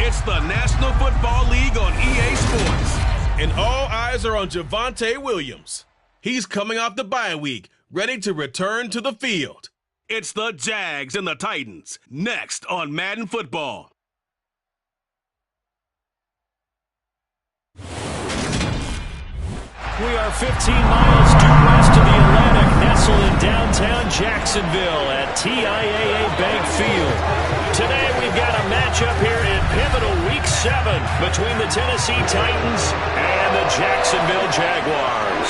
It's the National Football League on EA Sports. And all eyes are on Javonte Williams. He's coming off the bye week, ready to return to the field. It's the Jags and the Titans, next on Madden Football. We are 15 miles due west of the Atlantic, nestled in downtown Jacksonville at TIAA Bank Field. Today we've got a matchup here in pivotal Week 7 between the Tennessee Titans and the Jacksonville Jaguars.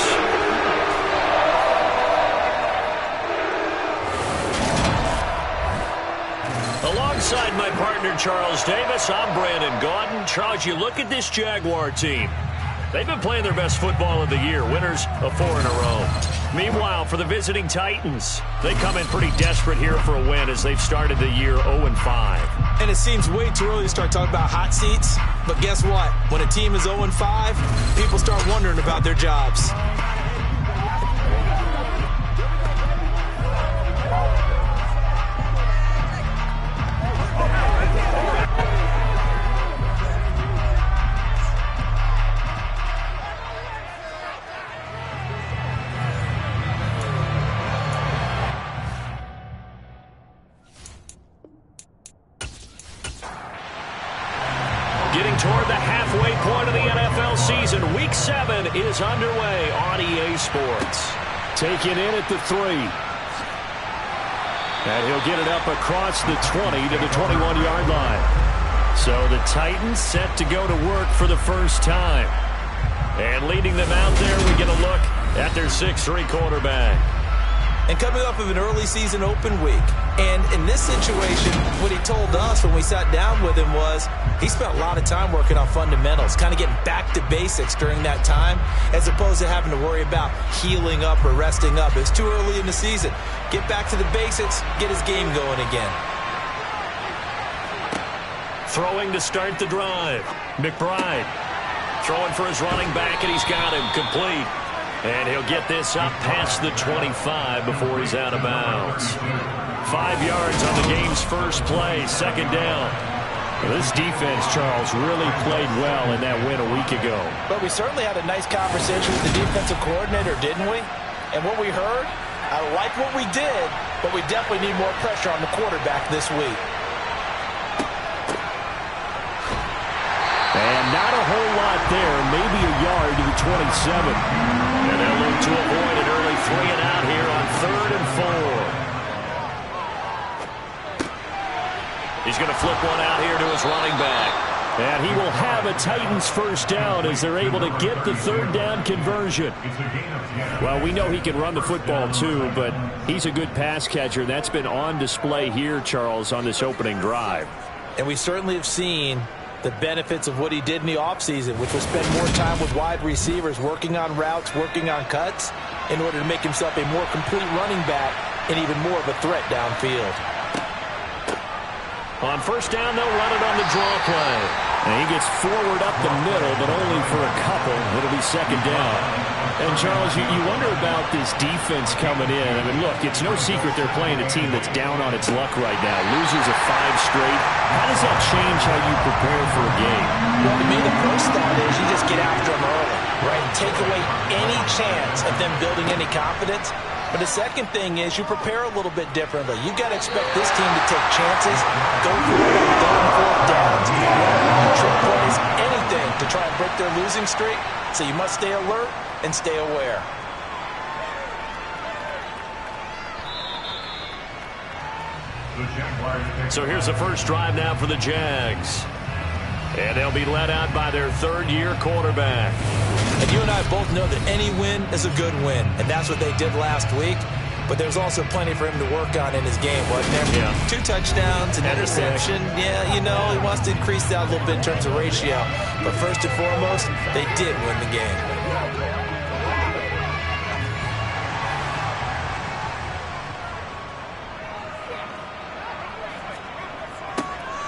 Alongside my partner Charles Davis, I'm Brandon Gaudin. Charles, you look at this Jaguar team. They've been playing their best football of the year, winners of 4 in a row. Meanwhile, for the visiting Titans, they come in pretty desperate here for a win as they've started the year 0-5. And it seems way too early to start talking about hot seats, but guess what? When a team is 0-5, people start wondering about their jobs. Getting toward the halfway point of the NFL season, Week 7 is underway on EA Sports. Taken in at the 3. And he'll get it up across the 20 to the 21-yard line. So the Titans set to go to work for the first time. And leading them out there, we get a look at their 6'3 quarterback. And coming off of an early season open week. And in this situation, what he told us when we sat down with him was he spent a lot of time working on fundamentals, kind of getting back to basics during that time, as opposed to having to worry about healing up or resting up. It's too early in the season. Get back to the basics, get his game going again. Throwing to start the drive. McBride throwing for his running back, and he's got him complete. And he'll get this up past the 25 before he's out of bounds. 5 yards on the game's first play, second down. Well, this defense, Charles, really played well in that win a week ago. But we certainly had a nice conversation with the defensive coordinator, didn't we? And what we heard, I like what we did, but we definitely need more pressure on the quarterback this week. And not a whole lot there, maybe a yard to the 27. And they'll look to avoid an early 3 and out here on 3rd and 4. He's going to flip one out here to his running back. And he will have a Titans first down as they're able to get the 3rd down conversion. Well, we know he can run the football too, but he's a good pass catcher. That's been on display here, Charles, on this opening drive. And we certainly have seen the benefits of what he did in the offseason, which was spend more time with wide receivers, working on routes, working on cuts, in order to make himself a more complete running back and even more of a threat downfield. On first down, they'll run it on the draw play. And he gets forward up the middle, but only for a couple. It'll be second down. And, Charles, you wonder about this defense coming in. I mean, look, it's no secret they're playing a team that's down on its luck right now. Losers of 5 straight. How does that change how you prepare for a game? Well, to me, the first thought is you just get after them early, right? Take away any chance of them building any confidence. But the second thing is you prepare a little bit differently. You got to expect this team to take chances, go for it on 3rd and 4th downs, trick plays, anything to try and break their losing streak. So you must stay alert and stay aware. So here's the first drive now for the Jags. And they'll be led out by their 3rd-year quarterback. And you and I both know that any win is a good win, and that's what they did last week. But there's also plenty for him to work on in his game, wasn't there? Yeah. 2 touchdowns, an interception. Yeah, you know, he wants to increase that a little bit in terms of ratio. But first and foremost, they did win the game.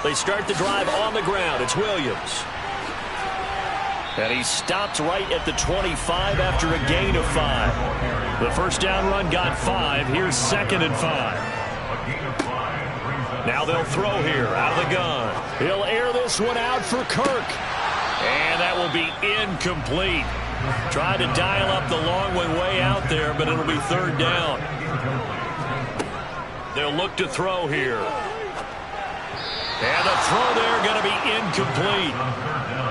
They start the drive on the ground. It's Williams. And he stopped right at the 25 after a gain of 5. The first down run got 5. Here's 2nd and 5. Now they'll throw here out of the gun. He'll air this one out for Kirk. And that will be incomplete. Tried to dial up the long way out there, but it'll be third down. They'll look to throw here. And the throw there going to be incomplete.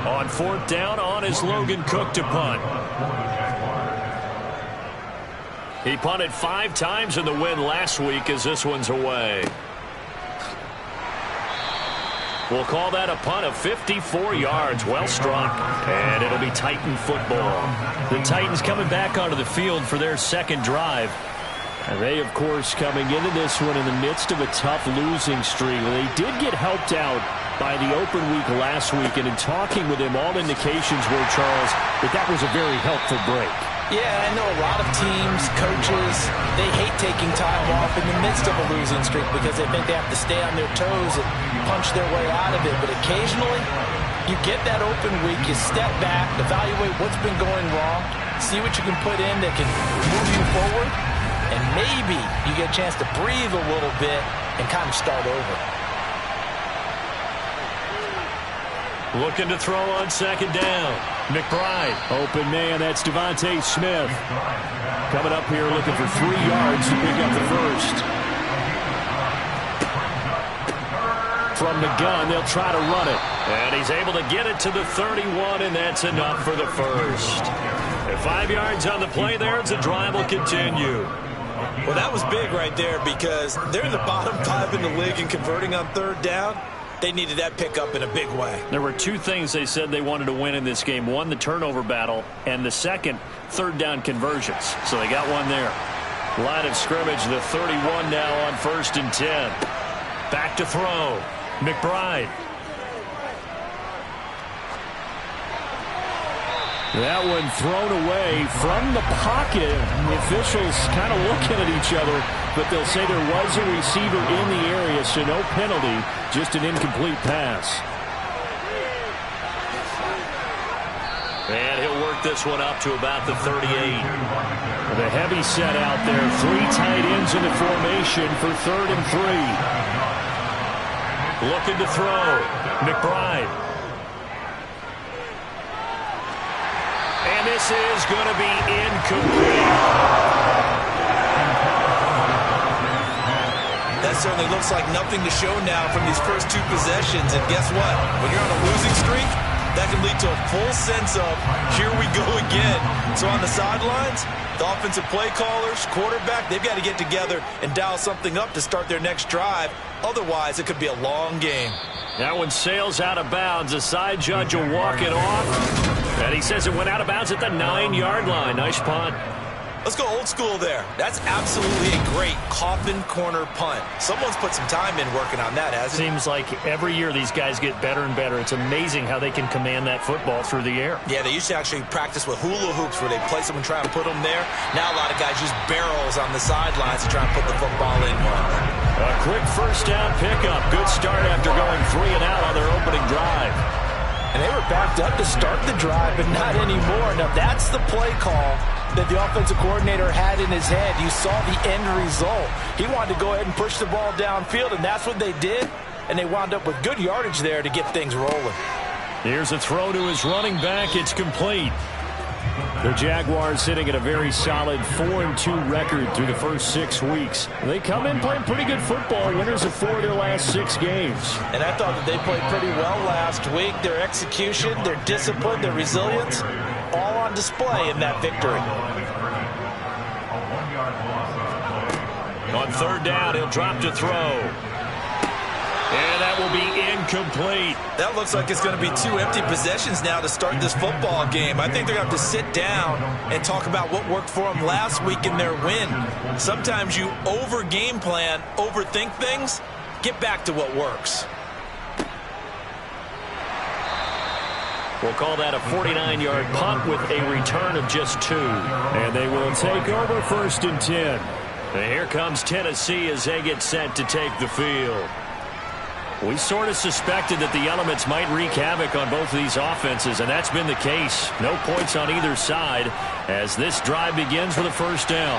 On fourth down, on is Logan Cook to punt. He punted 5 times in the win last week as this one's away. We'll call that a punt of 54 yards. Well struck. And it'll be Titan football. The Titans coming back onto the field for their second drive. And they, of course, coming into this one in the midst of a tough losing streak. They did get helped out by the open week last week. And in talking with him, all indications were, Charles, that was a very helpful break. Yeah, I know a lot of teams, coaches, they hate taking time off in the midst of a losing streak because they think they have to stay on their toes and punch their way out of it. But occasionally, you get that open week, you step back, evaluate what's been going wrong, see what you can put in that can move you forward, and maybe you get a chance to breathe a little bit and kind of start over. Looking to throw on second down. McBride. Open man, that's Devontae Smith. Coming up here looking for 3 yards to pick up the first. From the gun, they'll try to run it. And he's able to get it to the 31, and that's enough for the first. And 5 yards on the play there as the drive will continue. Well, that was big right there because they're in the bottom 5 in the league and converting on third down. They needed that pickup in a big way. There were 2 things they said they wanted to win in this game. One, the turnover battle, and the second, third down conversions. So they got one there. Line of scrimmage, the 31 now on 1st and 10. Back to throw. McBride. That one thrown away from the pocket. The officials kind of looking at each other, but they'll say there was a receiver in the area, so no penalty, just an incomplete pass. And he'll work this one up to about the 38. The heavy set out there, 3 tight ends in the formation for 3rd and 3. Looking to throw. McBride. And this is going to be incomplete. That certainly looks like nothing to show now from these first 2 possessions. And guess what? When you're on a losing streak, that can lead to a full sense of, here we go again. So on the sidelines, the offensive play callers, quarterback, they've got to get together and dial something up to start their next drive. Otherwise, it could be a long game. That one sails out of bounds. The side judge will walk it off. And he says it went out of bounds at the 9-yard line. Nice punt. Let's go old school there. That's absolutely a great coffin corner punt. Someone's put some time in working on that, hasn't it? Seems like every year these guys get better and better. It's amazing how they can command that football through the air. Yeah, they used to actually practice with hula hoops where they place them and try and put them there. Now a lot of guys use barrels on the sidelines to try and put the football in. A quick first down pickup. Good start after going 3 and out on their opening drive. And they were backed up to start the drive, but not anymore. Now that's the play call that the offensive coordinator had in his head. You saw the end result. He wanted to go ahead and push the ball downfield, and that's what they did. And they wound up with good yardage there to get things rolling. Here's a throw to his running back. It's complete. The Jaguars sitting at a very solid 4-2 record through the first 6 weeks. They come in playing pretty good football, winners of 4 of their last 6 games. And I thought that they played pretty well last week. Their execution, their discipline, their resilience, all on display in that victory. On 3rd down, he'll drop to throw. And that will be incomplete. That looks like it's going to be 2 empty possessions now to start this football game. I think they're going to have to sit down and talk about what worked for them last week in their win. Sometimes you over-game plan, overthink things. Get back to what works. We'll call that a 49-yard punt with a return of just 2. And they will take over 1st and 10. And here comes Tennessee as they get set to take the field. We sort of suspected that the elements might wreak havoc on both of these offenses, and that's been the case. No points on either side as this drive begins with a first down.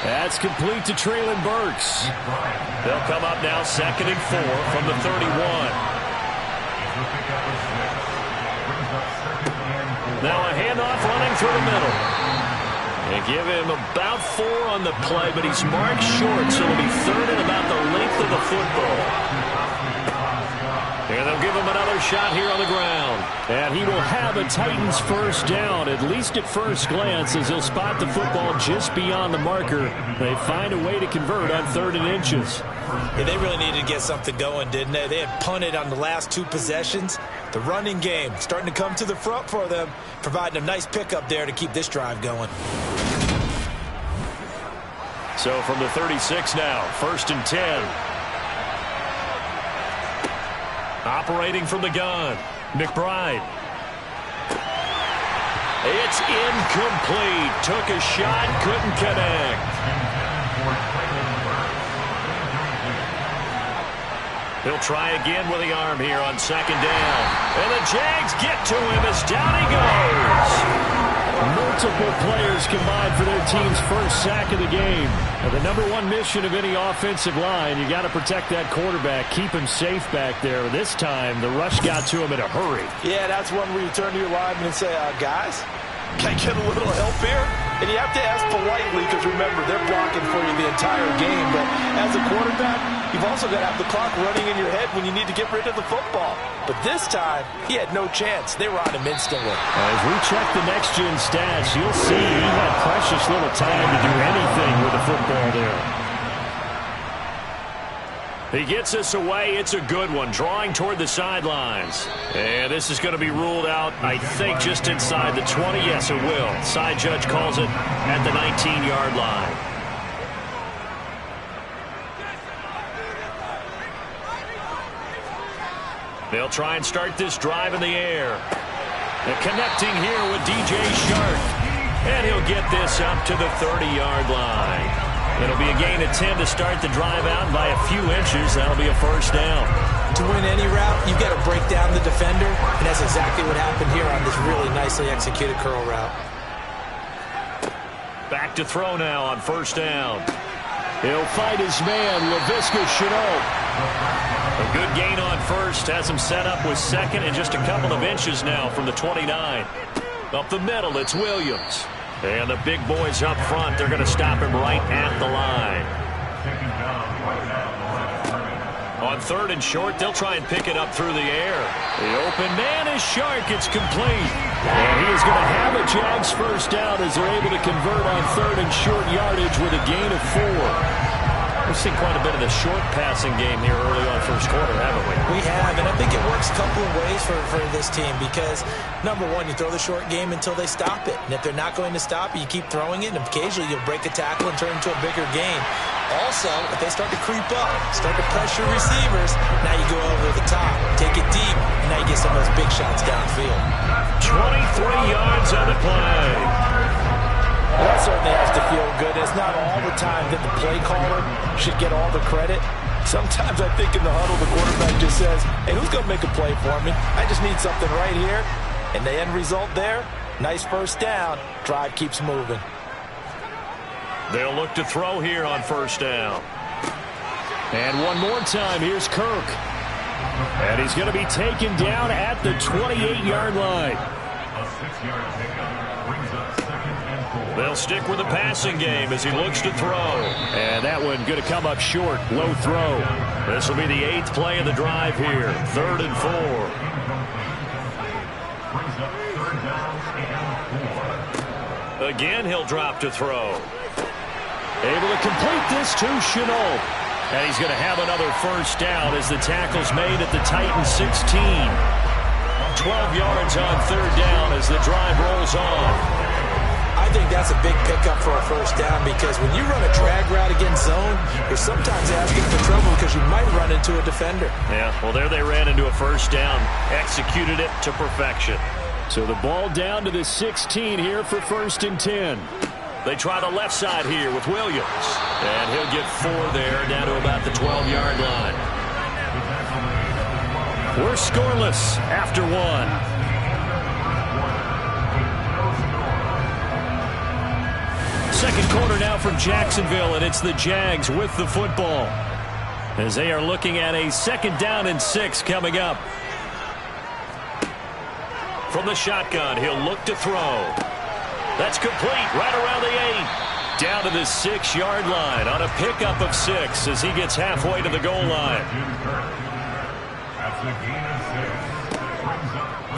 That's complete to Traylon Burks. They'll come up now 2nd and 4 from the 31. Now a handoff running through the middle. They give him about 4 on the play, but he's marked short, so it'll be 3rd and about the length of the football. And they'll give him another shot here on the ground. And he will have a Titans first down, at least at first glance, as he'll spot the football just beyond the marker. They find a way to convert on 3rd and inches. Yeah, they really needed to get something going, didn't they? They had punted on the last 2 possessions. The running game starting to come to the front for them, providing a nice pickup there to keep this drive going. So from the 36 now, 1st and 10. Operating from the gun, McBride. It's incomplete. Took a shot, couldn't connect. He'll try again with the arm here on 2nd down. And the Jags get to him as down he goes. Multiple players combined for their team's first sack of the game. And the #1 mission of any offensive line, you got to protect that quarterback, keep him safe back there. This time, the rush got to him in a hurry. Yeah, that's one where you turn to your lineman and say, guys, can I get a little help here? And you have to ask politely because, remember, they're blocking for you the entire game. But as a quarterback, you've also got to have the clock running in your head when you need to get rid of the football. But this time, he had no chance. They were on him instantly. As we check the next-gen stats, you'll see he had precious little time to do anything with the football there. He gets us away. It's a good one, drawing toward the sidelines. And this is going to be ruled out, I think, just inside the 20. Yes, it will. Side judge calls it at the 19-yard line. They'll try and start this drive in the air. They're connecting here with DJ Shark. And he'll get this up to the 30-yard line. It'll be a gain of 10 to start the drive out by a few inches. That'll be a first down. To win any route, you've got to break down the defender, and that's exactly what happened here on this really nicely executed curl route. Back to throw now on 1st down. He'll fight his man, Laviska Shenault. A good gain on 1st, has him set up with 2nd and just a couple of inches now from the 29. Up the middle, it's Williams. And the big boys up front, they're going to stop him right at the line. On 3rd and short, they'll try and pick it up through the air. The open man is Shark. It's complete. And he is going to have a Jags first down as they're able to convert on 3rd and short yardage with a gain of 4. We've seen quite a bit of the short passing game here early on first quarter, haven't we? We have, and I think it works a couple of ways for this team because, #1, you throw the short game until they stop it. And if they're not going to stop it, you keep throwing it, and occasionally you'll break a tackle and turn it into a bigger gain. Also, if they start to creep up, start to pressure receivers, now you go over the top, take it deep, and now you get some of those big shots downfield. 23 yards on the play. Well, that certainly has to feel good. It's not all the time that the play caller should get all the credit. Sometimes I think in the huddle, the quarterback just says, hey, who's going to make a play for me? I just need something right here. And the end result there, nice first down. Drive keeps moving. They'll look to throw here on 1st down. And one more time, here's Kirk. And he's going to be taken down at the 28-yard line. They'll stick with the passing game as he looks to throw. And that one going to come up short. Low throw. This will be the 8th play of the drive here. 3rd and 4. Again, he'll drop to throw. Able to complete this to Shenault. And he's going to have another first down as the tackle's made at the Titans 16. 12 yards on 3rd down as the drive rolls on. I think that's a big pickup for a first down because when you run a drag route against zone, you're sometimes asking for trouble because you might run into a defender. Yeah, well, there they ran into a first down, executed it to perfection. So the ball down to the 16 here for 1st and 10. They try the left side here with Williams. And he'll get 4 there, down to about the 12-yard line. We're scoreless after 1. Second quarter now from Jacksonville, and it's the Jags with the football as they are looking at a 2nd down and 6 coming up. From the shotgun, he'll look to throw. That's complete right around the 8. Down to the 6-yard line on a pickup of 6 as he gets halfway to the goal line.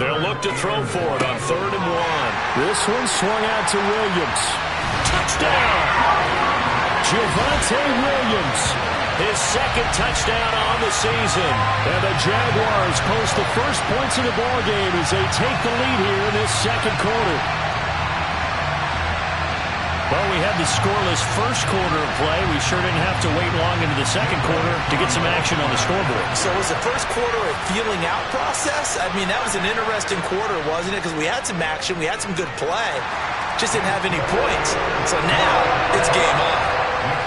They'll look to throw for it on 3rd and 1. This one swung out to Williams. Touchdown! Javonte Williams. His 2nd touchdown on the season. And the Jaguars post the first points of the ballgame as they take the lead here in this 2nd quarter. Well, we had the scoreless first quarter of play. We sure didn't have to wait long into the 2nd quarter to get some action on the scoreboard. So was the first quarter a feeling out process? I mean, that was an interesting quarter, wasn't it? Because we had some action, we had some good play, just didn't have any points. So now it's game on.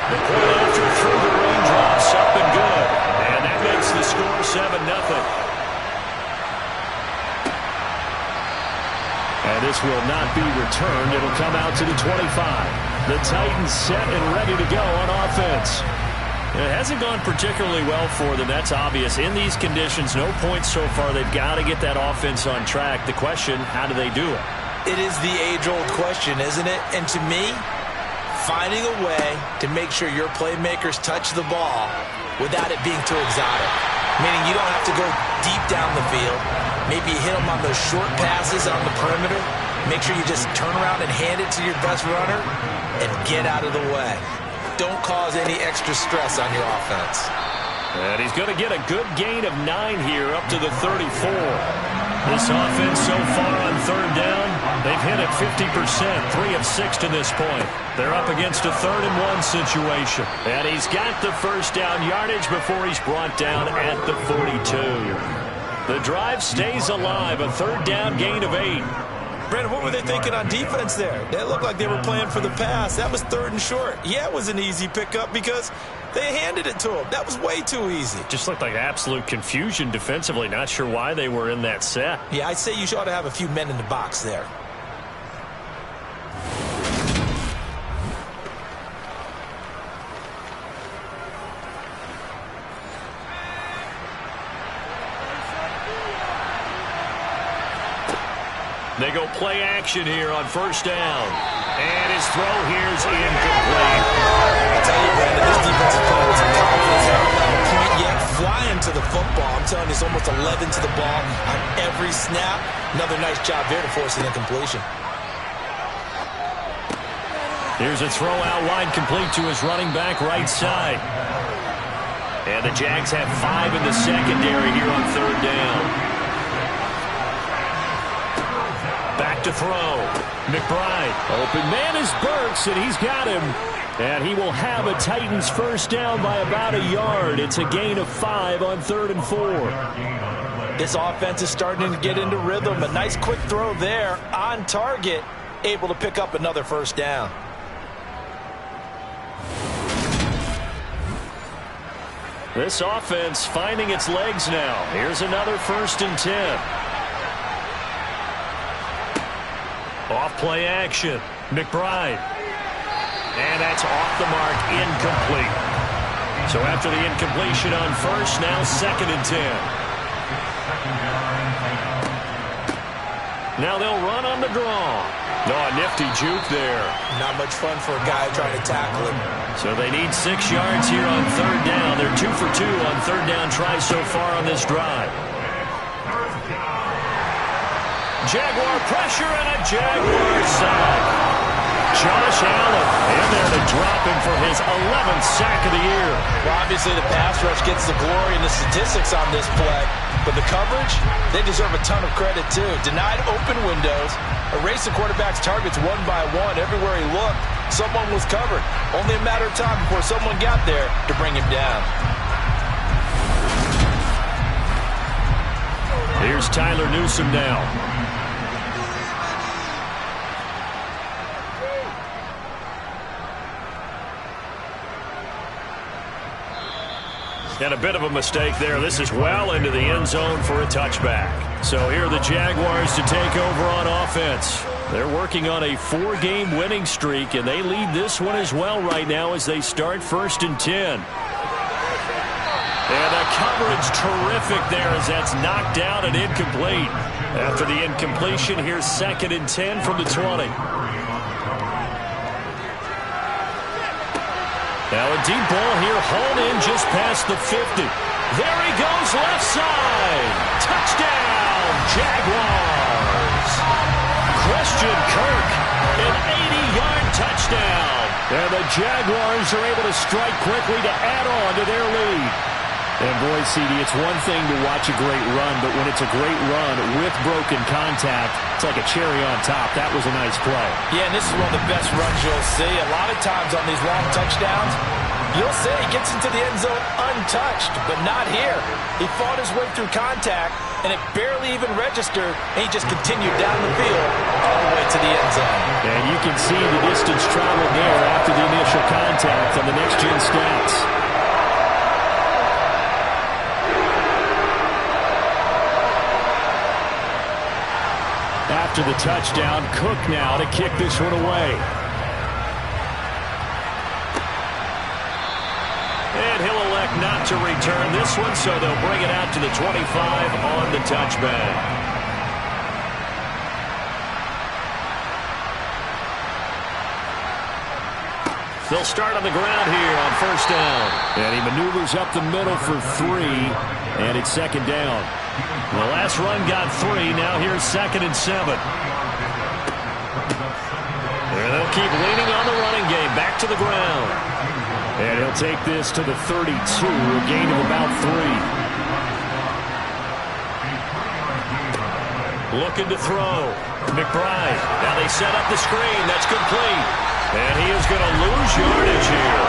The point after through the raindrops, up and good. And that makes the score 7-0. And this will not be returned. It'll come out to the 25. The Titans set and ready to go on offense. It hasn't gone particularly well for them. That's obvious. In these conditions, no points so far. They've got to get that offense on track. The question, how do they do it? It is the age-old question, isn't it? And to me, finding a way to make sure your playmakers touch the ball without it being too exotic. Meaning you don't have to go deep down the field. Maybe you hit them on those short passes on the perimeter. Make sure you just turn around and hand it to your best runner and get out of the way. Don't cause any extra stress on your offense. And he's going to get a good gain of 9 here up to the 34. This offense so far on 3rd down, they've hit it 50%, 3 of 6 to this point. They're up against a 3rd and 1 situation. And he's got the first down yardage before he's brought down at the 42. The drive stays alive, a 3rd down gain of 8. Brandon, what were they thinking on defense there? They looked like they were playing for the pass. That was 3rd and short. Yeah, it was an easy pickup because they handed it to him. That was way too easy. Just looked like absolute confusion defensively. Not sure why they were in that set. Yeah, I'd say you ought to have a few men in the box there. They go play action here on 1st down. And his throw here's incomplete. I'll tell you, Brandon, this defense is playing with some confidence. They're not on point yet, flying to the football. I'm telling you, it's almost 11 to the ball on every snap. Another nice job there to force an incompletion. Here's a throw out wide complete to his running back right side. And the Jags have 5 in the secondary here on 3rd down. Back to throw. McBride. Open man is Burks, and he's got him. And he will have a Titans first down by about a yard. It's a gain of 5 on 3rd and 4. This offense is starting to get into rhythm. A nice quick throw there on target. Able to pick up another first down. This offense finding its legs now. Here's another 1st and 10. Off play action. McBride. And that's off the mark. Incomplete. So after the incompletion on 1st, now 2nd and 10. Now they'll run on the draw. No, a nifty juke there. Not much fun for a guy trying to tackle him. So they need 6 yards here on 3rd down. They're 2 for 2 on 3rd down tries so far on this drive. Jaguar pressure and a Jaguar sack. Josh Allen in there to drop him for his 11th sack of the year. Well, obviously the pass rush gets the glory and the statistics on this play, but the coverage, they deserve a ton of credit too. Denied open windows, erased the quarterback's targets one by one. Everywhere he looked, someone was covered. Only a matter of time before someone got there to bring him down. Here's Tyler Newsome now. And a bit of a mistake there. This is well into the end zone for a touchback. So here are the Jaguars to take over on offense. They're working on a 4-game winning streak, and they lead this one as well right now as they start 1st and 10. And the coverage terrific there as that's knocked down and incomplete. After the incompletion, here's 2nd and 10 from the 20. Now a deep ball here, hauled in just past the 50. There he goes, left side. Touchdown, Jaguars. Christian Kirk, an 80-yard touchdown. And the Jaguars are able to strike quickly to add on to their lead. And boy, CD, it's one thing to watch a great run, but when it's a great run with broken contact, it's like a cherry on top. That was a nice play. Yeah, and this is one of the best runs you'll see. A lot of times on these long touchdowns, you'll see he gets into the end zone untouched, but not here. He fought his way through contact, and it barely even registered, and he just continued down the field all the way to the end zone. And you can see the distance traveled there after the initial contact on the next-gen stats. After the touchdown, Cook now to kick this one away. And he'll elect not to return this one, so they'll bring it out to the 25 on the touchback. They'll start on the ground here on 1st down. And he maneuvers up the middle for 3, and it's 2nd down. The last run got 3. Now here's 2nd and 7. And they'll keep leaning on the running game. Back to the ground. And he'll take this to the 32, a gain of about 3. Looking to throw. McBride. Now they set up the screen. That's complete. And he is going to lose yardage here.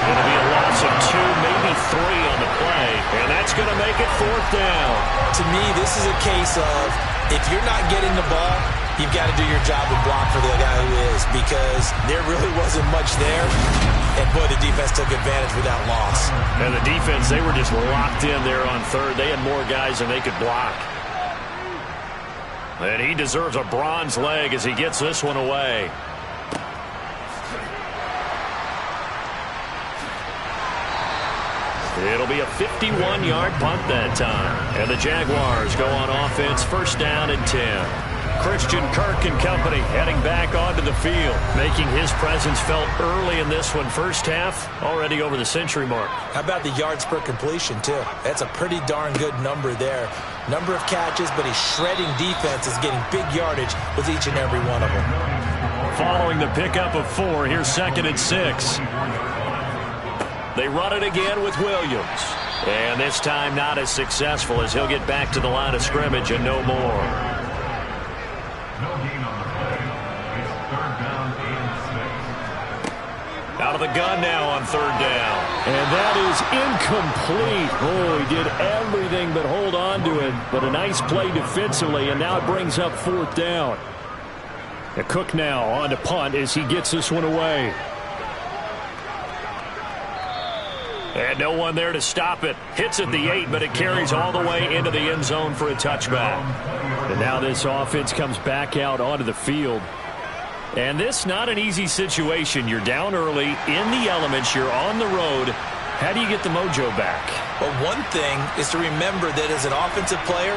It'll be a loss of 2, maybe 3 on the play. And that's going to make it 4th down. To me, this is a case of if you're not getting the ball, you've got to do your job and block for the guy who is, because there really wasn't much there. And, boy, the defense took advantage with that loss. And the defense, they were just locked in there on 3rd. They had more guys than they could block. And he deserves a bronze leg as he gets this one away. It'll be a 51-yard punt that time. And the Jaguars go on offense, 1st down and 10. Christian Kirk and company heading back onto the field, making his presence felt early in this one. First half, already over the century mark. How about the yards per completion, too? That's a pretty darn good number there. Number of catches, but he's shredding defenses, getting big yardage with each and every one of them. Following the pickup of 4, here's 2nd and 6. They run it again with Williams. And this time not as successful as he'll get back to the line of scrimmage and no more. Out of the gun now on 3rd down. And that is incomplete. Oh, he did everything but hold on to it. But a nice play defensively, and now it brings up 4th down. And Cook now on to punt as he gets this one away. And no one there to stop it. Hits at the 8, but it carries all the way into the end zone for a touchback. And now this offense comes back out onto the field. And this not an easy situation. You're down early, in the elements, you're on the road. How do you get the mojo back? Well, one thing is to remember that as an offensive player,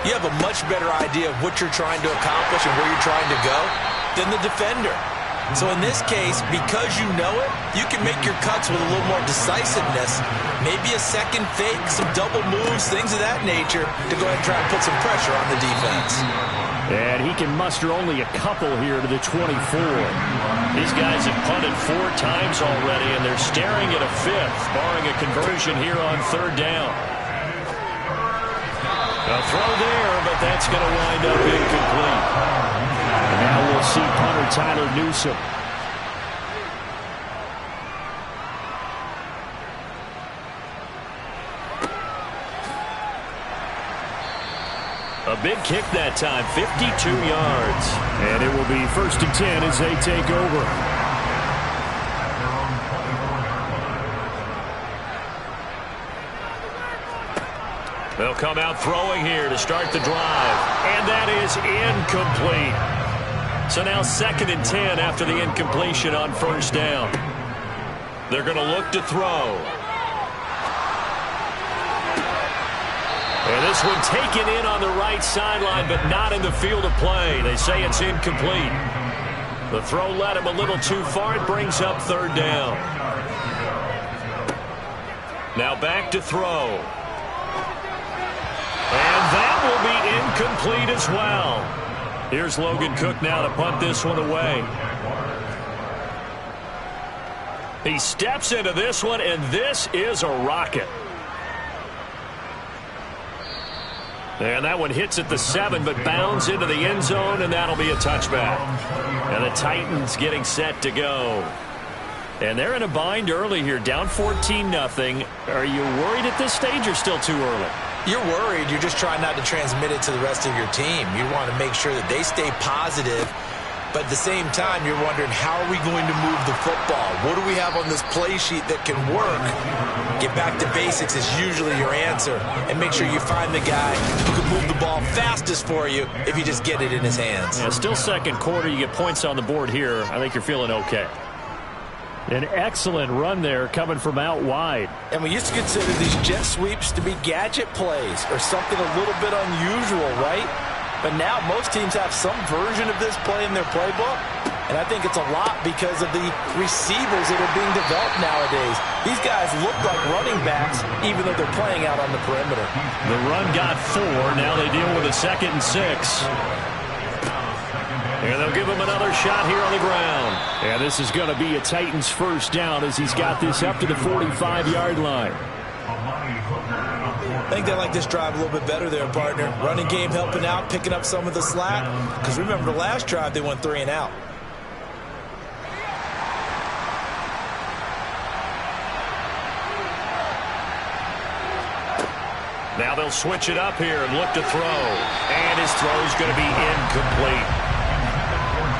you have a much better idea of what you're trying to accomplish and where you're trying to go than the defender. So in this case, because you know it, you can make your cuts with a little more decisiveness. Maybe a second fake, some double moves, things of that nature to go ahead and try and put some pressure on the defense. And he can muster only a couple here to the 24. These guys have punted 4 times already, and they're staring at a 5th, barring a conversion here on 3rd down. A throw there, but that's going to wind up incomplete. And now we'll see punter Tyler Newsome. A big kick that time, 52 yards. And it will be 1st and 10 as they take over. They'll come out throwing here to start the drive. And that is incomplete. So now 2nd and 10 after the incompletion on first down. They're going to look to throw. And this one taken in on the right sideline, but not in the field of play. They say it's incomplete. The throw led him a little too far. It brings up 3rd down. Now back to throw. And that will be incomplete as well. Here's Logan Cook now to punt this one away. He steps into this one, and this is a rocket. And that one hits at the 7, but bounds into the end zone, and that'll be a touchback. And the Titans getting set to go. And they're in a bind early here, down 14-0. Are you worried at this stage or still too early? You're worried. You're just trying not to transmit it to the rest of your team. You want to make sure that they stay positive. But at the same time, you're wondering, how are we going to move the football? What do we have on this play sheet that can work? Get back to basics is usually your answer. And make sure you find the guy who can move the ball fastest for you if you just get it in his hands. Yeah, still 2nd quarter. You get points on the board here. I think you're feeling okay. An excellent run there coming from out wide. And we used to consider these jet sweeps to be gadget plays or something a little bit unusual, right? But now most teams have some version of this play in their playbook. And I think it's a lot because of the receivers that are being developed nowadays. These guys look like running backs even though they're playing out on the perimeter. The run got 4. Now they deal with a 2nd and 6. And they'll give him another shot here on the ground. And this is going to be a Titans first down as he's got this up to the 45-yard line. I think they like this drive a little bit better there, partner. Running game helping out, picking up some of the slack. Because remember, the last drive they went 3 and out. Now they'll switch it up here and look to throw. And his throw is going to be incomplete.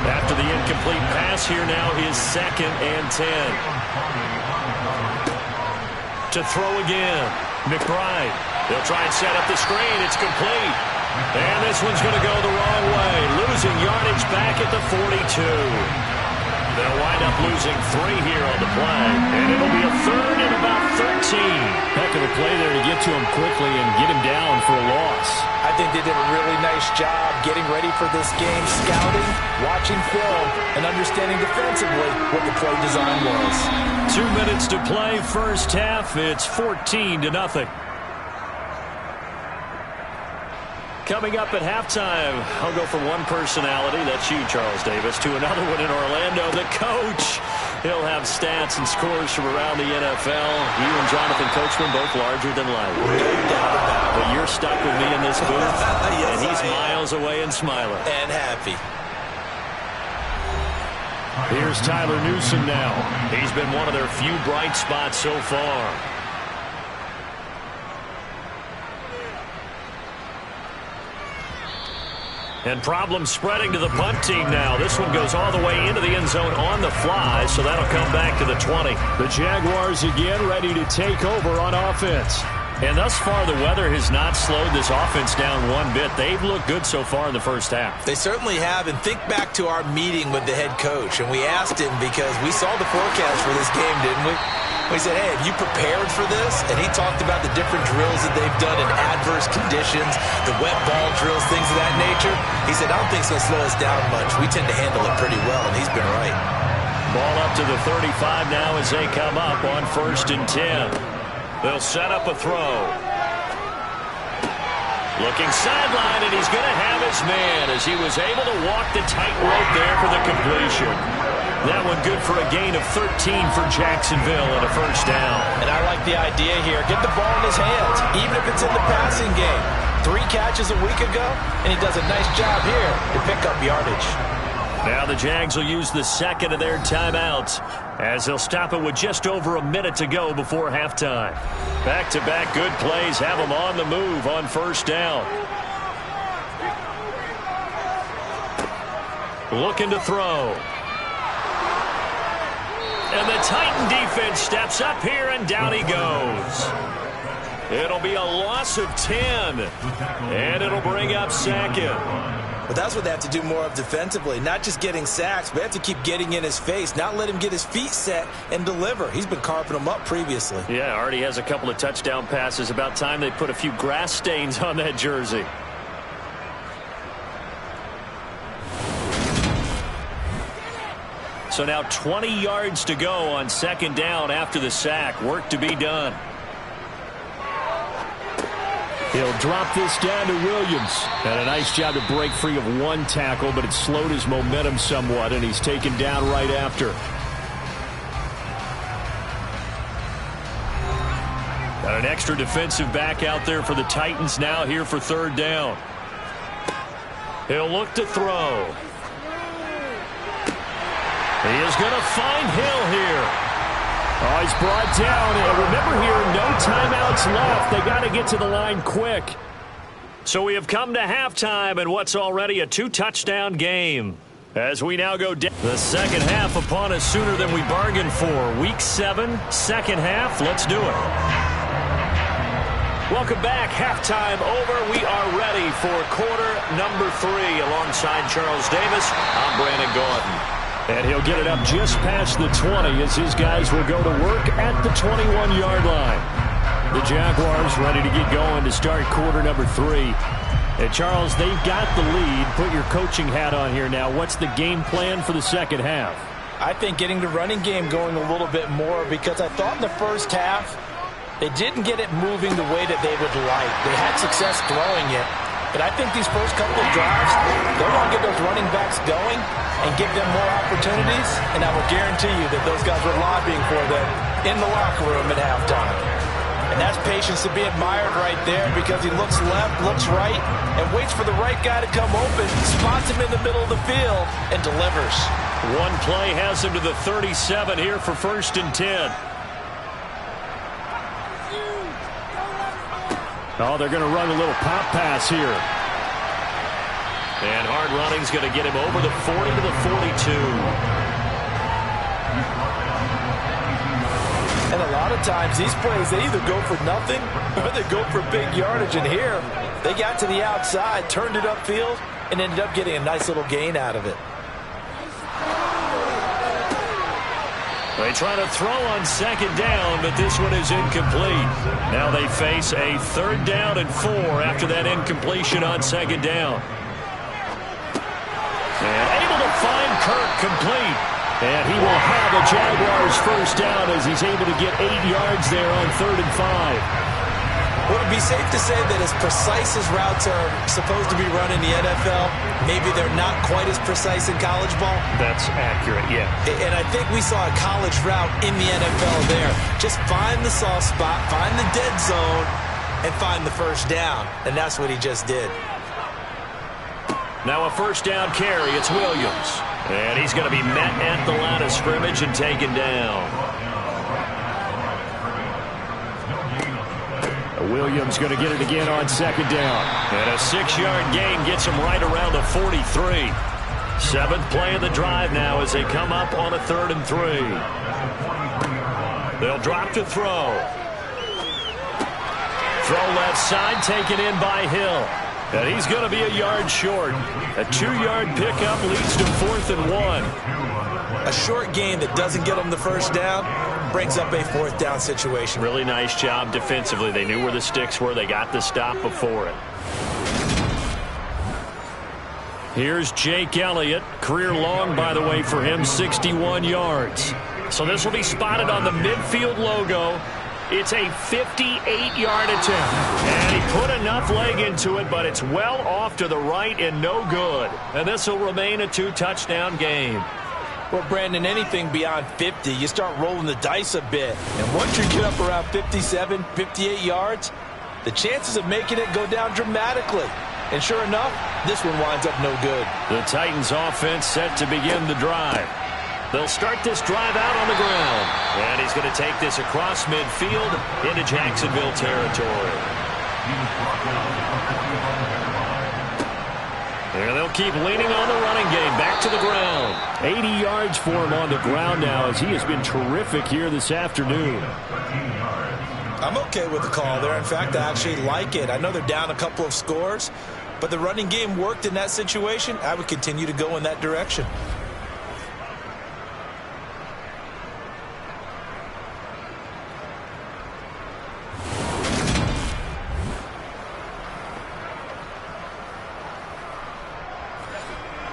After the incomplete pass, here now is 2nd and 10. To throw again, McBride. They'll try and set up the screen. It's complete. And this one's going to go the wrong way. Losing yardage back at the 42. They'll wind up losing 3 here on the play. And it'll be a 3rd and about 13. Heck of a play there to get to him quickly and get him down for a loss. I think they did a really nice job getting ready for this game, scouting, watching film, and understanding defensively what the play design was. 2 minutes to play, first half. It's 14-0. Coming up at halftime, I'll go from one personality, that's you, Charles Davis, to another one in Orlando, the coach. He'll have stats and scores from around the NFL. You and Jonathan Coachman both larger than life. No doubt about it. But you're stuck with me in this booth, Yes, and he's miles away and smiling. And happy. Here's Tyler Newsome now. He's been one of their few bright spots so far. And problems spreading to the punt team now. This one goes all the way into the end zone on the fly, so that'll come back to the 20. The Jaguars again ready to take over on offense. And thus far, the weather has not slowed this offense down one bit. They've looked good so far in the first half. They certainly have, and think back to our meeting with the head coach, and we asked him because we saw the forecast for this game, didn't we? We said, hey, have you prepared for this? And he talked about the different drills that they've done in adverse conditions, the wet ball drills, things of that nature. He said, I don't think it's going to slow us down much. We tend to handle it pretty well, and he's been right. Ball up to the 35 now as they come up on 1st and 10. They'll set up a throw. Looking sideline, and he's going to have his man as he was able to walk the tightrope there for the completion. That one good for a gain of 13 for Jacksonville and a first down. And I like the idea here. Get the ball in his hands, even if it's in the passing game. 3 catches a week ago, and he does a nice job here to pick up yardage. Now the Jags will use the 2nd of their timeouts as they'll stop it with just over a minute to go before halftime. Back-to-back good plays have them on the move on first down. Looking to throw. And the Titan defense steps up here, and down he goes. It'll be a loss of 10, and it'll bring up 2nd. Well, that's what they have to do more of defensively. Not just getting sacks, but they have to keep getting in his face, not let him get his feet set and deliver. He's been carving them up previously. Yeah, already has a couple of touchdown passes. About time they put a few grass stains on that jersey. So now 20 yards to go on second down after the sack. Work to be done. He'll drop this down to Williams. And a nice job to break free of one tackle, but it slowed his momentum somewhat, and he's taken down right after. Got an extra defensive back out there for the Titans now here for third down. He'll look to throw. He is going to find Hill here. Oh, he's brought down. And remember here, no timeouts left. They got to get to the line quick. So we have come to halftime in what's already a 2-touchdown game. As we now go down. The second half upon us sooner than we bargained for. Week 7, second half. Let's do it. Welcome back. Halftime over. We are ready for quarter number 3. Alongside Charles Davis, I'm Brandon Gaudin. And he'll get it up just past the 20 as his guys will go to work at the 21-yard line. The Jaguars ready to get going to start quarter number 3. And Charles, they've got the lead. Put your coaching hat on here now. What's the game plan for the second half? I think getting the running game going a little bit more, because I thought in the first half they didn't get it moving the way that they would like. They had success throwing it. But I think these first couple of drives, they're going to get those running backs going and give them more opportunities. And I will guarantee you that those guys were lobbying for them in the locker room at halftime. And that's patience to be admired right there, because he looks left, looks right, and waits for the right guy to come open, spots him in the middle of the field, and delivers. One play has him to the 37 here for 1st and 10. Oh, they're going to run a little pop pass here. And hard running's going to get him over the 40 to the 42. And a lot of times these plays, they either go for nothing or they go for big yardage. And here, they got to the outside, turned it upfield, and ended up getting a nice little gain out of it. They try to throw on second down, but this one is incomplete. Now they face a 3rd down and 4 after that incompletion on second down. And able to find Kirk complete. And he will have a Jaguars first down as he's able to get 8 yards there on 3rd and 5. Would it be safe to say that as precise as routes are supposed to be run in the NFL, maybe they're not quite as precise in college ball? That's accurate, yeah. And I think we saw a college route in the NFL there. Just find the soft spot, find the dead zone, and find the first down. And that's what he just did. Now a first down carry. It's Williams. And he's going to be met at the line of scrimmage and taken down. Williams going to get it again on second down. And a 6-yard gain gets him right around the 43. 7th play of the drive now as they come up on a 3rd and 3. They'll drop to throw. Throw left side, taken in by Hill. And he's going to be a yard short. A 2-yard pickup leads to 4th and 1. A short gain that doesn't get him the first down brings up a 4th down situation. Really nice job defensively. They knew where the sticks were. They got the stop before it. Here's Jake Elliott. Career long, by the way, for him, 61 yards. So this will be spotted on the midfield logo. It's a 58-yard attempt. And he put enough leg into it, but it's well off to the right and no good. And this will remain a 2-touchdown game. Well, Brandon, anything beyond 50, you start rolling the dice a bit. And once you get up around 57, 58 yards, the chances of making it go down dramatically. And sure enough, this one winds up no good. The Titans offense set to begin the drive. They'll start this drive out on the ground. And he's going to take this across midfield into Jacksonville territory. And they'll keep leaning on the running game. Back to the ground. 80 yards for him on the ground now as he has been terrific here this afternoon. I'm okay with the call there. In fact, I actually like it. I know they're down a couple of scores, but the running game worked in that situation. I would continue to go in that direction.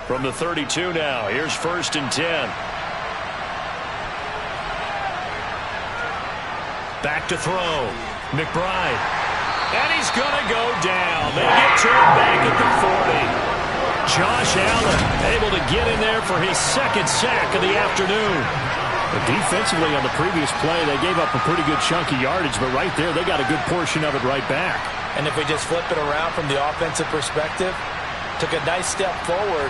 From the 32 now, here's 1st and 10. Back to throw. McBride. And he's going to go down. They get to him back at the 40. Josh Allen able to get in there for his 2nd sack of the afternoon. But defensively on the previous play, they gave up a pretty good chunk of yardage, but right there they got a good portion of it right back. And if we just flip it around from the offensive perspective, took a nice step forward,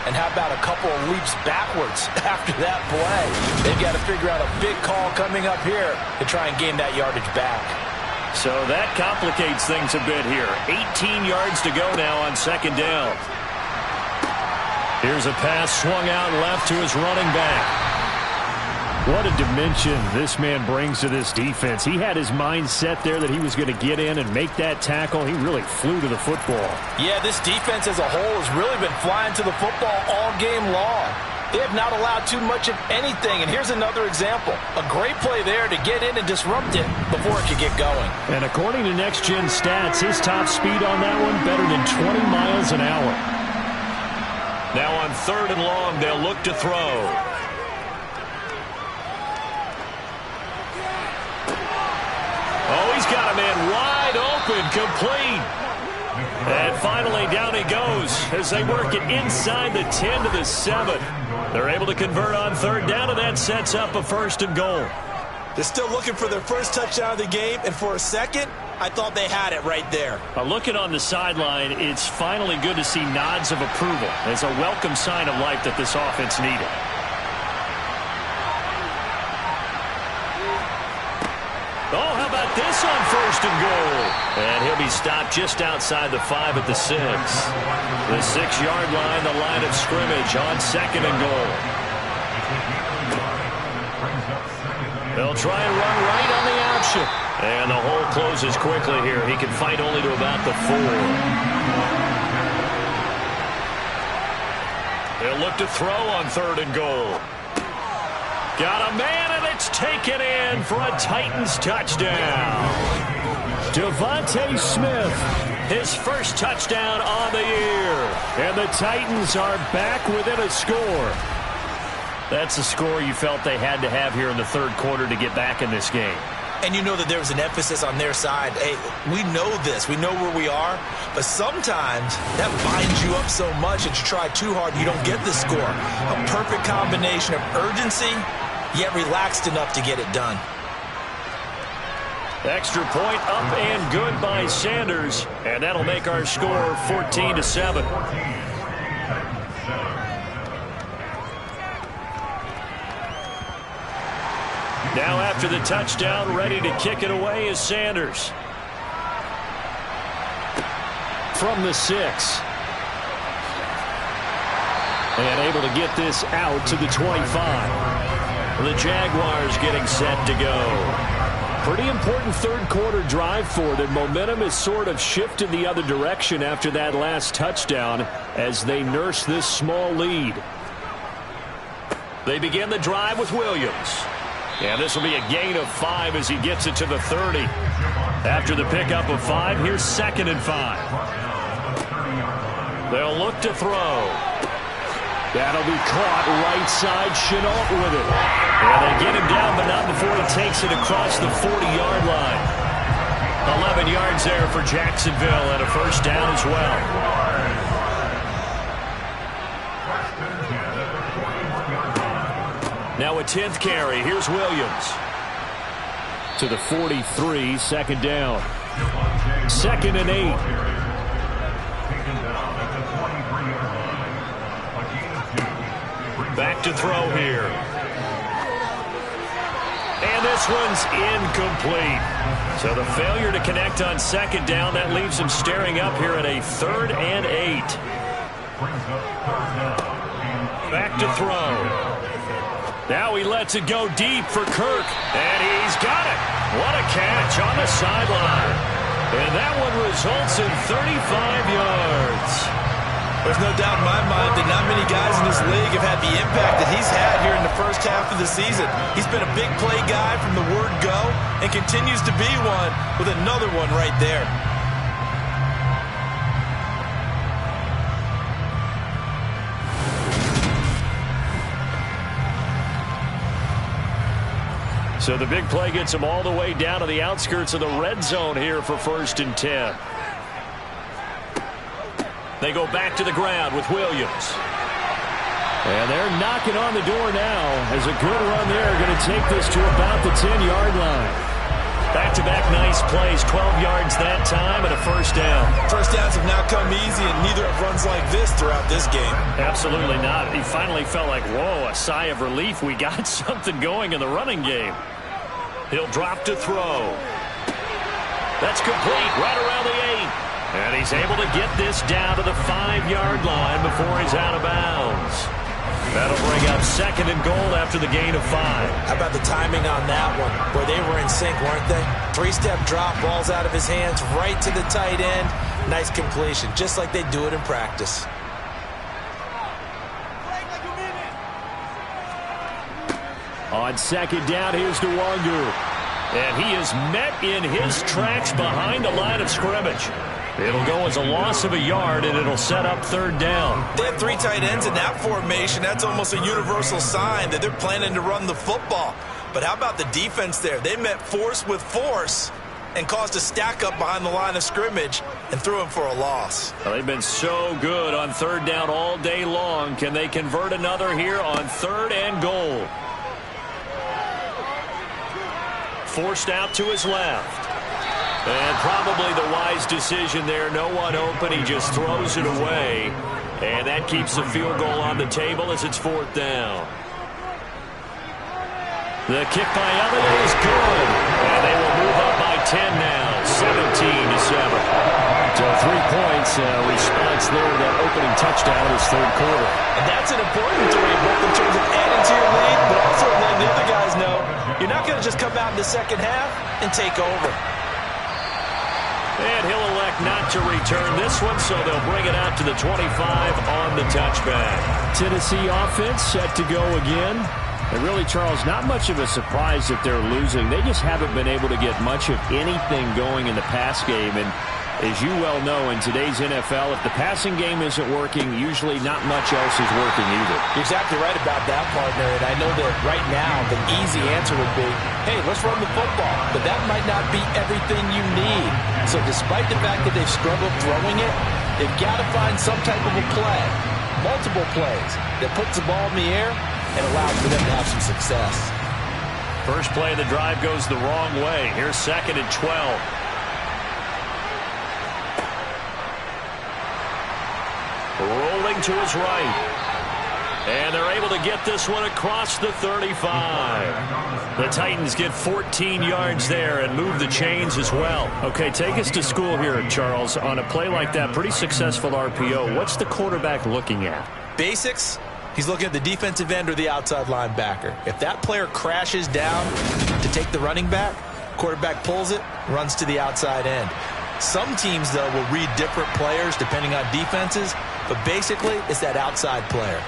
and how about a couple of leaps backwards after that play? They've got to figure out a big call coming up here to try and gain that yardage back. So that complicates things a bit here. 18 yards to go now on 2nd down. Here's a pass swung out left to his running back. What a dimension this man brings to this defense. He had his mind set there that he was going to get in and make that tackle. He really flew to the football. Yeah, this defense as a whole has really been flying to the football all game long. They have not allowed too much of anything. And here's another example. A great play there to get in and disrupt it before it could get going. And according to Next Gen Stats, his top speed on that one better than 20 miles an hour. Now on 3rd and long, they'll look to throw. Oh, he's got a man wide open, complete. And finally, down he goes as they work it inside the 10 to the 7. They're able to convert on 3rd down, and that sets up a 1st and goal. They're still looking for their first touchdown of the game, and for a second, I thought they had it right there. Looking on the sideline, it's finally good to see nods of approval. It's a welcome sign of life that this offense needed. Oh, how about this on 1st and goal? And he'll be stopped just outside the 5 at the 6. The 6-yard line, the line of scrimmage on 2nd and goal. They'll try and run right on the option. And the hole closes quickly here. He can fight only to about the 4. They'll look to throw on 3rd and goal. Got a man, and it's taken in for a Titans touchdown. Devontae Smith, his first touchdown on the year. And the Titans are back within a score. That's a score you felt they had to have here in the 3rd quarter to get back in this game. And you know that there was an emphasis on their side. Hey, we know this. We know where we are. But sometimes that binds you up so much that you try too hard and you don't get the score. A perfect combination of urgency, yet relaxed enough to get it done. Extra point up and good by Sanders. And that'll make our score 14-7. Now after the touchdown, ready to kick it away is Sanders. From the 6. And able to get this out to the 25. The Jaguars getting set to go. Pretty important 3rd quarter drive for them. Momentum has sort of shifted the other direction after that last touchdown as they nurse this small lead. They begin the drive with Williams. And this will be a gain of 5 as he gets it to the 30. After the pickup of 5, here's 2nd and 5. They'll look to throw. That'll be caught right side. Chenault with it. And they get him down, but not before he takes it across the 40-yard line. 11 yards there for Jacksonville and a 1st down as well. Now a 10th carry. Here's Williams. To the 43, 2nd down. 2nd and 8. Back to throw here. And this one's incomplete. So the failure to connect on 2nd down, that leaves him staring up here at a 3rd and 8. Back to throw. Now he lets it go deep for Kirk. And he's got it. What a catch on the sideline. And that one results in 35 yards. There's no doubt in my mind that not many guys in this league have had the impact that he's had here in the first half of the season. He's been a big play guy from the word go and continues to be one with another one right there. So the big play gets him all the way down to the outskirts of the red zone here for 1st and 10. They go back to the ground with Williams. And they're knocking on the door now as a good run there. Going to take this to about the 10-yard line. Back-to-back nice plays, 12 yards that time and a 1st down. First downs have now come easy, and neither have runs like this throughout this game. Absolutely not. He finally felt like, whoa, a sigh of relief. We got something going in the running game. He'll drop to throw. That's complete right around the 8. And he's able to get this down to the 5-yard line before he's out of bounds. That'll bring up 2nd and goal after the gain of 5. How about the timing on that one? Boy, they were in sync, weren't they? 3-step drop, ball's out of his hands, right to the tight end. Nice completion, just like they do it in practice. On 2nd down, here's DeWangu. And he is met in his tracks behind the line of scrimmage. It'll go as a loss of a yard, and it'll set up 3rd down. They have 3 tight ends in that formation. That's almost a universal sign that they're planning to run the football. But how about the defense there? They met force with force and caused a stack up behind the line of scrimmage and threw him for a loss. Well, they've been so good on 3rd down all day long. Can they convert another here on 3rd and goal? Forced out to his left. And probably the wise decision there. No one open. He just throws it away. And that keeps the field goal on the table as it's 4th down. The kick by Elliott is good. And they will move up by 10 now. 17-7. So 3 points, response there to that opening touchdown in his 3rd quarter. And that's an important 3, both in terms of adding to your lead, but also letting the other guys know you're not going to just come out in the second half and take over. And he'll elect not to return this one, so they'll bring it out to the 25 on the touchback. Tennessee offense set to go again. And really, Charles, not much of a surprise that they're losing. They just haven't been able to get much of anything going in the pass game. And as you well know, in today's NFL, if the passing game isn't working, usually not much else is working either. You're exactly right about that, partner. And I know that right now the easy answer would be, hey, let's run the football. But that might not be everything you need. So despite the fact that they've struggled throwing it, they've got to find some type of a play, multiple plays, that puts the ball in the air and allows for them to have some success. First play of the drive goes the wrong way. Here's 2nd and 12. Rolling to his right. And they're able to get this one across the 35. The Titans get 14 yards there and move the chains as well. Okay, take us to school here, Charles. On a play like that, pretty successful RPO. What's the quarterback looking at? Basics. He's looking at the defensive end or the outside linebacker. If that player crashes down to take the running back, quarterback pulls it, runs to the outside end. Some teams, though, will read different players depending on defenses, but basically it's that outside player.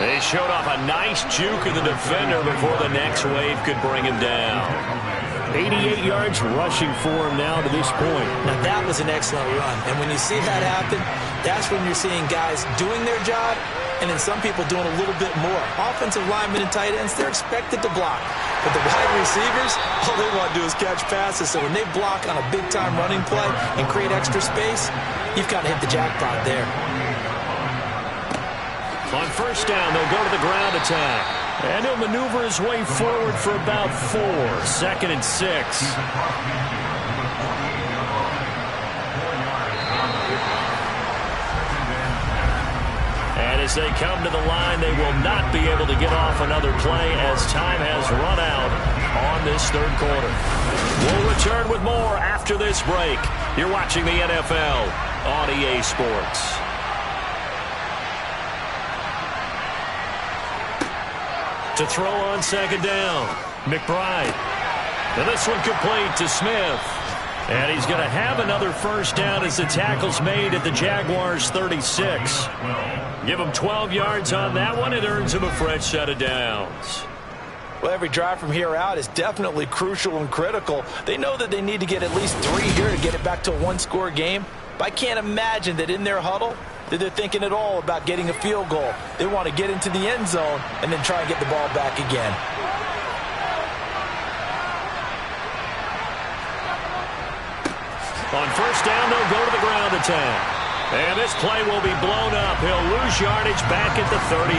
They showed off a nice juke of the defender before the next wave could bring him down. 88 yards rushing for him now to this point. Now that was an excellent run. And when you see that happen, that's when you're seeing guys doing their job and then some people doing a little bit more. Offensive linemen and tight ends, they're expected to block. But the wide receivers, all they want to do is catch passes. So when they block on a big-time running play and create extra space, you've got to hit the jackpot there. On first down, they'll go to the ground attack. And he'll maneuver his way forward for about 4. 2nd and 6. And as they come to the line, they will not be able to get off another play as time has run out on this 3rd quarter. We'll return with more after this break. You're watching the NFL on EA Sports. To throw on 2nd down, McBride. And this one complete to Smith. And he's going to have another first down as the tackle's made at the Jaguars' 36. Give him 12 yards on that one. It earns him a fresh set of downs. Well, every drive from here out is definitely crucial and critical. They know that they need to get at least 3 here to get it back to a one-score game. But I can't imagine that in their huddle that they're thinking at all about getting a field goal. They want to get into the end zone and then try and get the ball back again. On first down, they'll go to the ground attack. And this play will be blown up. He'll lose yardage back at the 38.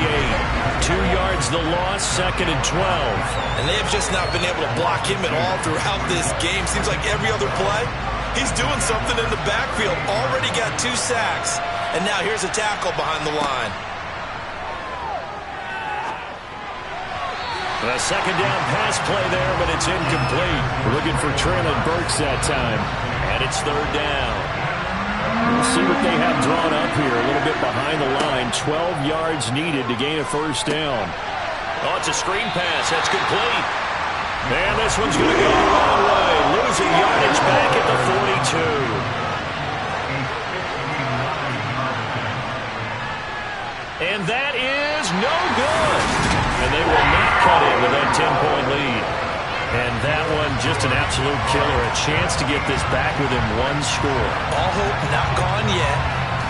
2 yards the loss, 2nd and 12. And they have just not been able to block him at all throughout this game. Seems like every other play, he's doing something in the backfield. Already got 2 sacks. And now here's a tackle behind the line. A second down pass play there, but it's incomplete. Looking for Traylon Burks that time. And it's 3rd down. We'll see what they have drawn up here. A little bit behind the line. 12 yards needed to gain a first down. Oh, it's a screen pass. That's complete. And this one's going to go the wrong way. Losing yardage back at the 42. And that is no good. And they will not cut it with that 10-point lead. And that one just an absolute killer. A chance to get this back within 1 score. All hope not gone yet.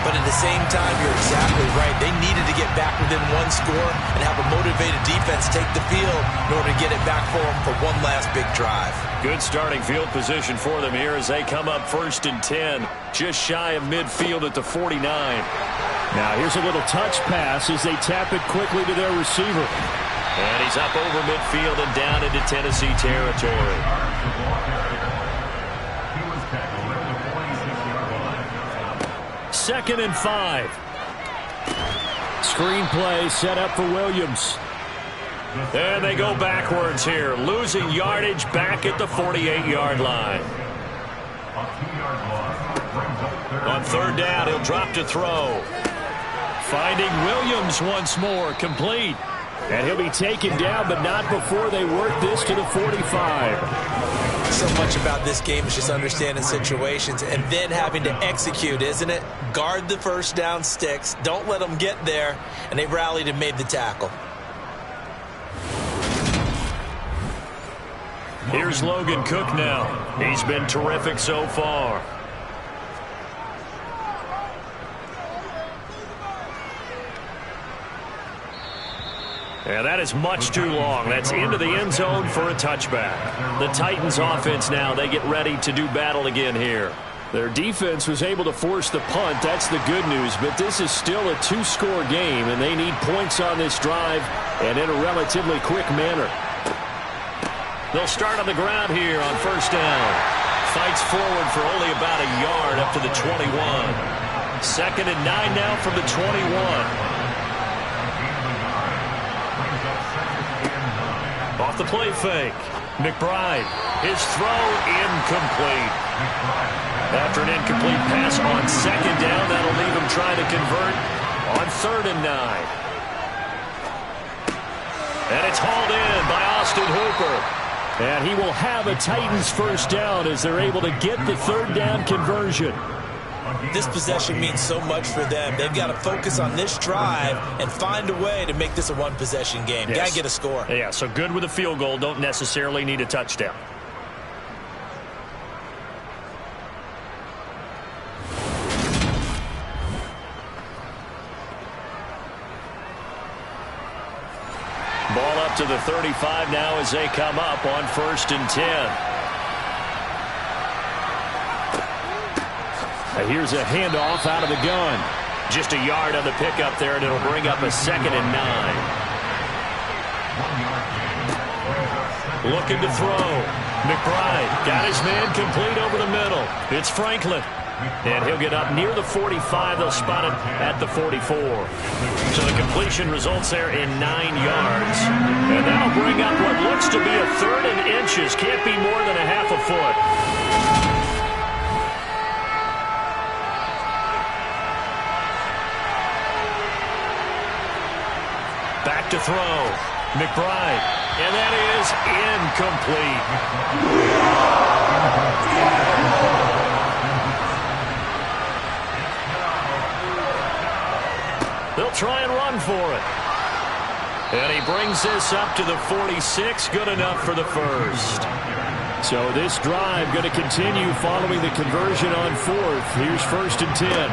But at the same time, you're exactly right. They needed to get back within 1 score and have a motivated defense take the field in order to get it back for them for one last big drive. Good starting field position for them here as they come up 1st and 10. Just shy of midfield at the 49. Now here's a little touch pass as they tap it quickly to their receiver. And he's up over midfield and down into Tennessee territory. 2nd and 5. Screen play set up for Williams. And they go backwards here, losing yardage back at the 48-yard line. On 3rd down, he'll drop to throw. Finding Williams once more, complete. And he'll be taken down, but not before they work this to the 45. So much about this game is just understanding situations and then having to execute, isn't it? Guard the first down sticks. Don't let them get there. And they rallied and made the tackle. Here's Logan Cook now. He's been terrific so far. And that is much too long. That's into the end zone for a touchback. The Titans offense now, they get ready to do battle again here. Their defense was able to force the punt. That's the good news. But this is still a 2-score game, and they need points on this drive and in a relatively quick manner. They'll start on the ground here on first down. Fights forward for only about a yard up to the 21. 2nd and 9 now from the 21. Off the play fake. McBride. His throw incomplete. After an incomplete pass on 2nd down, that'll leave him trying to convert on 3rd and 9. And it's hauled in by Austin Hooper. And he will have a Titans first down as they're able to get the 3rd down conversion. This possession means so much for them. They've got to focus on this drive and find a way to make this a one-possession game. Yes. Got to get a score. Yeah, so good with a field goal. Don't necessarily need a touchdown. Ball up to the 35 now as they come up on 1st and 10. Here's a handoff out of the gun. Just a yard on the pickup there, and it'll bring up a 2nd and 9. Looking to throw. McBride got his man complete over the middle. It's Franklin. And he'll get up near the 45. They'll spot it at the 44. So the completion results there in 9 yards. And that'll bring up what looks to be a 3rd and inches. Can't be more than a half a foot. Back to throw. McBride. And that is incomplete. They'll try and run for it. And he brings this up to the 46. Good enough for the first. So this drive going to continue following the conversion on fourth. Here's 1st and 10.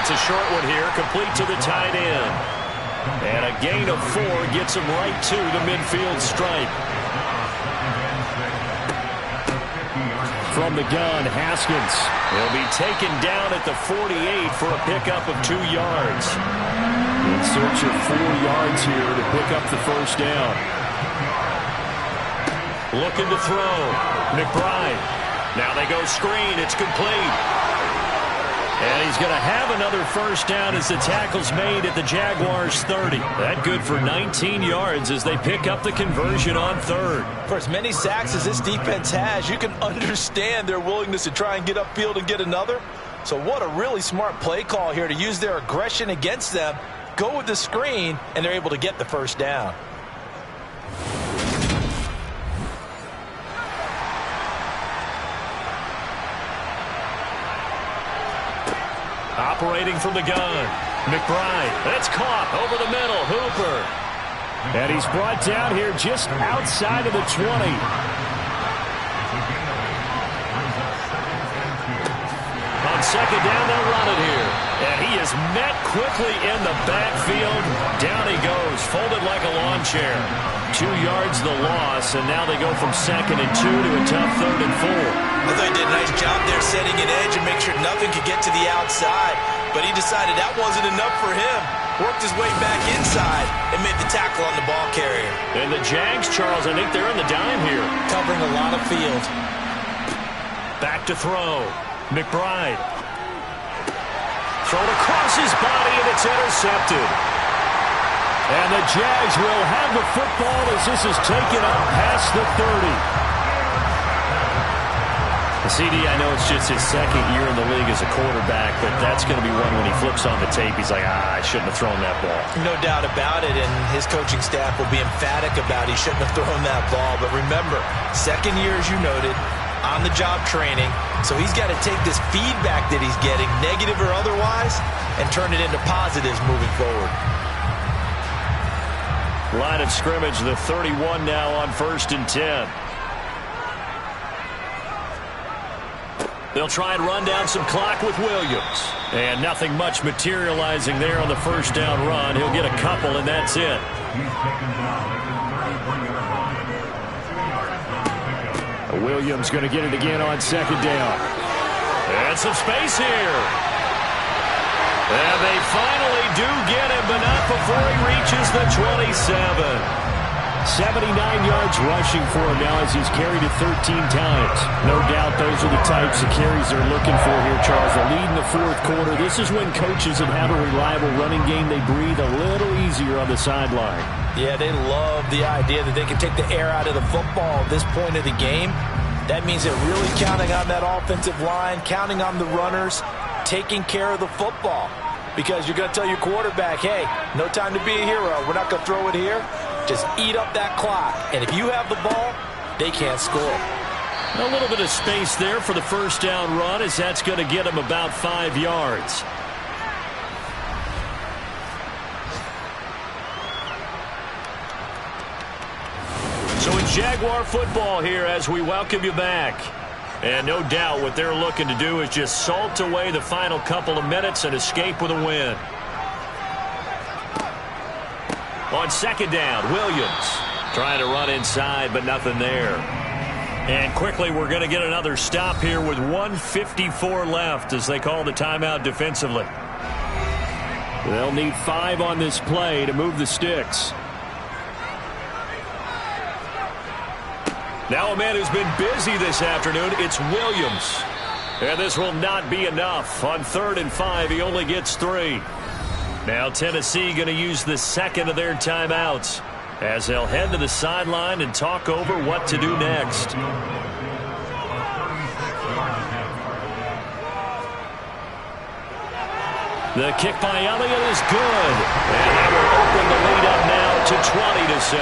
It's a short one here, complete to the tight end. And a gain of 4 gets him right to the midfield stripe. From the gun, Haskins. He'll be taken down at the 48 for a pickup of 2 yards. In search of 4 yards here to pick up the first down. Looking to throw. McBride. Now they go screen. It's complete. And he's going to have another first down as the tackle's made at the Jaguars' 30. That good for 19 yards as they pick up the conversion on third. For as many sacks as this defense has, you can understand their willingness to try and get upfield and get another. So what a really smart play call here to use their aggression against them, go with the screen, and they're able to get the first down. Operating from the gun. McBride. That's caught over the middle. Hooper. And he's brought down here just outside of the 20. On second down, they'll run it here. And he is met quickly in the backfield. Down he goes, folded like a lawn chair. 2 yards the loss, and now they go from 2nd and 2 to a tough 3rd and 4. I thought he did a nice job there setting an edge and make sure nothing could get to the outside. But he decided that wasn't enough for him. Worked his way back inside and made the tackle on the ball carrier. And the Jags, Charles, I think they're in the dime here. Covering a lot of field. Back to throw. McBride. Thrown across his body, and it's intercepted. And the Jags will have the football as this is taken up past the 30. CD, I know it's just his 2nd year in the league as a quarterback, but that's going to be one when he flips on the tape, he's like, I shouldn't have thrown that ball. No doubt about it, and his coaching staff will be emphatic about he shouldn't have thrown that ball. But remember, 2nd year, as you noted, on-the-job training, so he's got to take this feedback that he's getting, negative or otherwise, and turn it into positives moving forward. Line of scrimmage, the 31 now on 1st and 10. They'll try and run down some clock with Williams. And nothing much materializing there on the first down run. He'll get a couple, and that's it. Williams going to get it again on 2nd down. And some space here. And they finally do get him, but not before he reaches the 27. 79 yards rushing for him now as he's carried it 13 times. No doubt those are the types of carries they're looking for here, Charles. The lead in the 4th quarter. This is when coaches that have a reliable running game, they breathe a little easier on the sideline. Yeah, they love the idea that they can take the air out of the football at this point of the game. That means they're really counting on that offensive line, counting on the runners, taking care of the football. Because you're going to tell your quarterback, hey, no time to be a hero. We're not going to throw it here. Just eat up that clock. And if you have the ball, they can't score. A little bit of space there for the first down run as that's going to get him about 5 yards. So it's Jaguar football here as we welcome you back. And no doubt what they're looking to do is just salt away the final couple of minutes and escape with a win. On 2nd down, Williams trying to run inside, but nothing there. And quickly, we're going to get another stop here with 1:54 left as they call the timeout defensively. They'll need 5 on this play to move the sticks. Now a man who's been busy this afternoon, it's Williams. And this will not be enough. On 3rd and 5, he only gets 3. Now Tennessee going to use the 2nd of their timeouts as they'll head to the sideline and talk over what to do next. The kick by Elliott is good. And that will open the lead up now to 20-7.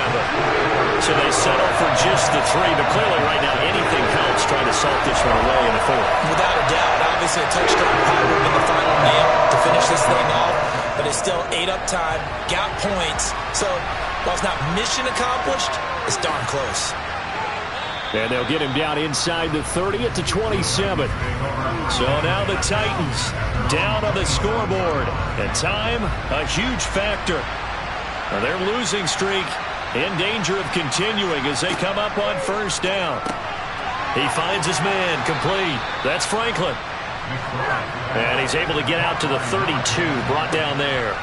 So they settle for just the 3, but clearly right now anything helps trying to salt this one away in the 4th. Without a doubt, obviously a touchdown probably would have been the final nail to finish this thing off, but it's still 8 up time, got points. So while it's not mission accomplished, it's darn close. And they'll get him down inside the 30 at the 27. So now the Titans down on the scoreboard. And time, a huge factor. Now their losing streak in danger of continuing as they come up on first down. He finds his man complete. That's Franklin. And he's able to get out to the 32, brought down there.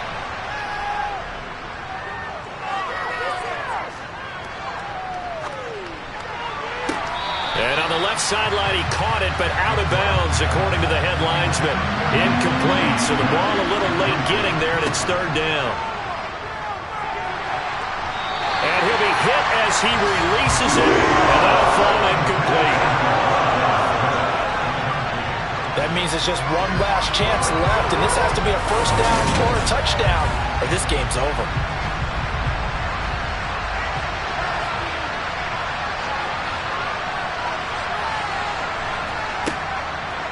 And on the left sideline, he caught it, but out of bounds, according to the head linesman. Incomplete, so the ball a little late getting there, and it's 3rd down. And he'll be hit as he releases it, and that'll fall incomplete. That means it's just one last chance left, and this has to be a first down or a touchdown, or this game's over.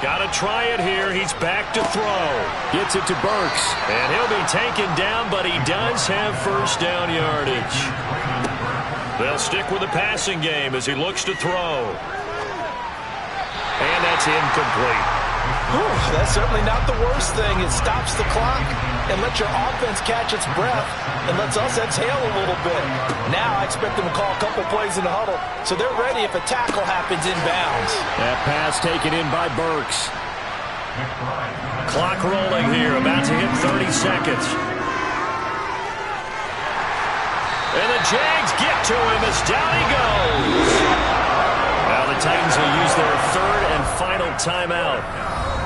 Got to try it here. He's back to throw. Gets it to Burks. And he'll be taken down, but he does have first down yardage. They'll stick with the passing game as he looks to throw. And that's incomplete. That's certainly not the worst thing. It stops the clock and lets your offense catch its breath and lets us exhale a little bit. Now I expect them to call a couple plays in the huddle so they're ready if a tackle happens inbounds. That pass taken in by Burks. Clock rolling here, about to hit 30 seconds. And the Jags get to him as down he goes. Now the Titans will use their 3rd and final timeout,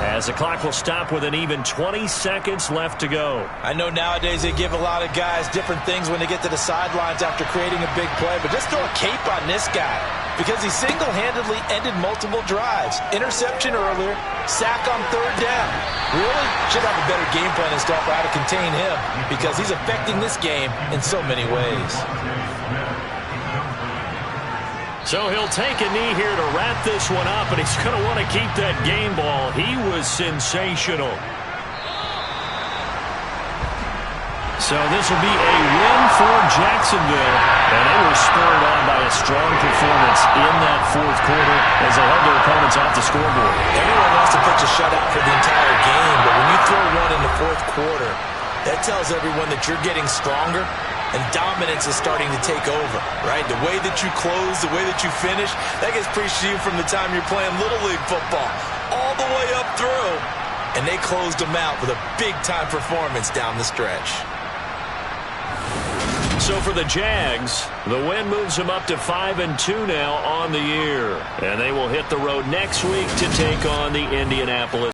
as the clock will stop with an even 20 seconds left to go. I know nowadays they give a lot of guys different things when they get to the sidelines after creating a big play, but just throw a cape on this guy because he single-handedly ended multiple drives. Interception earlier, sack on 3rd down. Really should have a better game plan and stuff for how to contain him because he's affecting this game in so many ways. So he'll take a knee here to wrap this one up, and he's going to want to keep that game ball. He was sensational. So this will be a win for Jacksonville, and they were spurred on by a strong performance in that 4th quarter as they held their opponents off the scoreboard. Everyone wants to pitch a shutout for the entire game, but when you throw one in the 4th quarter, that tells everyone that you're getting stronger and dominance is starting to take over, right? The way that you close, the way that you finish, that gets preached to you from the time you're playing Little League football all the way up through. And they closed them out with a big-time performance down the stretch. So for the Jags, the win moves them up to 5-2 now on the year. And they will hit the road next week to take on the Indianapolis